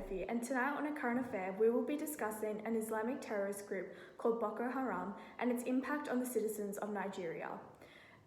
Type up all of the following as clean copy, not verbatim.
Sophie, and tonight on A Current Affair we will be discussing an Islamic terrorist group called Boko Haram and its impact on the citizens of Nigeria.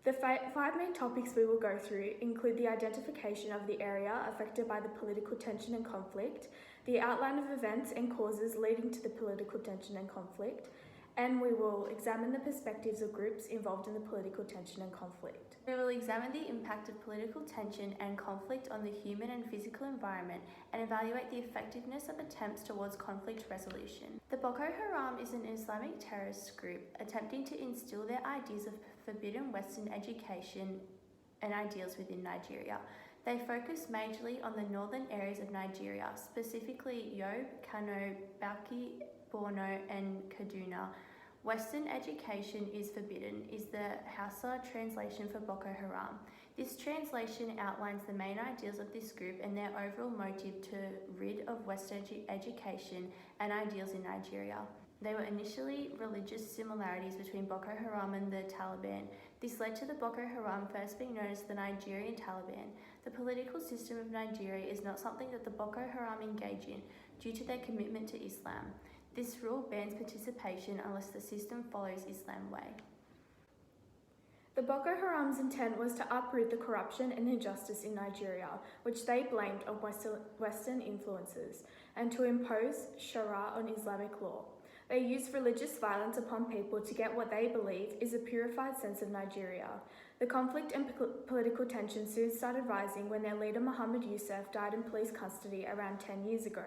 The five main topics we will go through include the identification of the area affected by the political tension and conflict, the outline of events and causes leading to the political tension and conflict, and we will examine the perspectives of groups involved in the political tension and conflict. We will examine the impact of political tension and conflict on the human and physical environment and evaluate the effectiveness of attempts towards conflict resolution. The Boko Haram is an Islamic terrorist group attempting to instill their ideas of forbidden Western education and ideals within Nigeria. They focus majorly on the northern areas of Nigeria, specifically Yobe, Kano, Bauchi, Borno and Kaduna. Western education is forbidden is the Hausa translation for Boko Haram. This translation outlines the main ideals of this group and their overall motive to rid of Western education and ideals in Nigeria. There were initially religious similarities between Boko Haram and the Taliban. This led to the Boko Haram first being known as the Nigerian Taliban. The political system of Nigeria is not something that the Boko Haram engage in due to their commitment to Islam. This rule bans participation unless the system follows Islam way. The Boko Haram's intent was to uproot the corruption and injustice in Nigeria, which they blamed on Western influences, and to impose Sharia on Islamic law. They used religious violence upon people to get what they believe is a purified sense of Nigeria. The conflict and political tension soon started rising when their leader Muhammad Yusuf died in police custody around 10 years ago.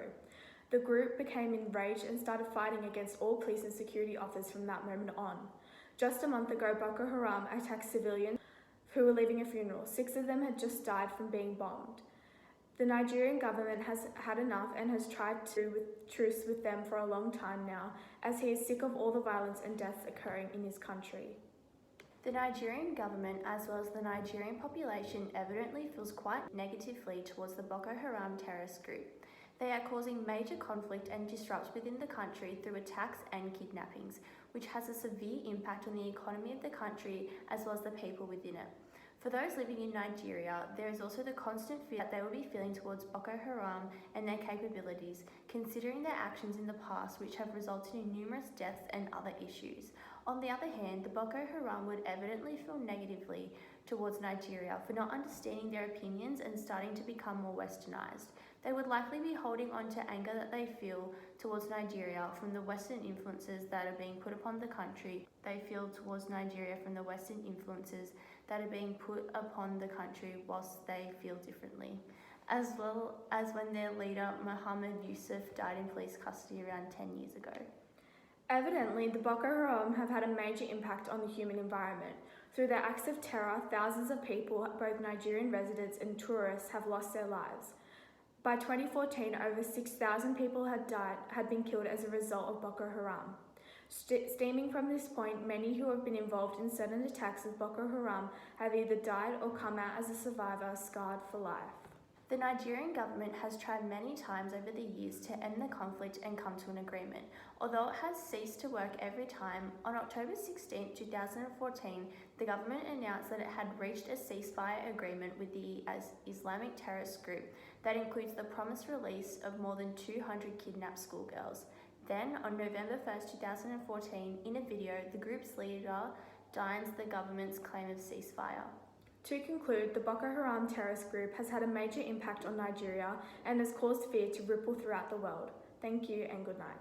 The group became enraged and started fighting against all police and security officers from that moment on. Just a month ago, Boko Haram attacked civilians who were leaving a funeral. 6 of them had just died from being bombed. The Nigerian government has had enough and has tried to truce with them for a long time now, as he is sick of all the violence and deaths occurring in his country. The Nigerian government, as well as the Nigerian population, evidently feels quite negatively towards the Boko Haram terrorist group. They are causing major conflict and disruption within the country through attacks and kidnappings, which has a severe impact on the economy of the country as well as the people within it. For those living in Nigeria, there is also the constant fear that they will be feeling towards Boko Haram and their capabilities, considering their actions in the past which have resulted in numerous deaths and other issues. On the other hand, the Boko Haram would evidently feel negatively towards Nigeria for not understanding their opinions and starting to become more westernized. They would likely be holding on to anger that they feel towards Nigeria from the Western influences that are being put upon the country. They feel towards Nigeria from the Western influences that are being put upon the country whilst they feel differently, as well as when their leader Muhammad Yusuf died in police custody around 10 years ago. Evidently, the Boko Haram have had a major impact on the human environment. Through their acts of terror, thousands of people, both Nigerian residents and tourists, have lost their lives. By 2014, over 6,000 people had been killed as a result of Boko Haram. Stemming from this point, many who have been involved in certain attacks of Boko Haram have either died or come out as a survivor, scarred for life. The Nigerian government has tried many times over the years to end the conflict and come to an agreement. Although it has ceased to work every time, on October 16, 2014, the government announced that it had reached a ceasefire agreement with the Islamic terrorist group that includes the promised release of more than 200 kidnapped schoolgirls. Then, on November 1, 2014, in a video, the group's leader denies the government's claim of ceasefire. To conclude, the Boko Haram terrorist group has had a major impact on Nigeria and has caused fear to ripple throughout the world. Thank you and good night.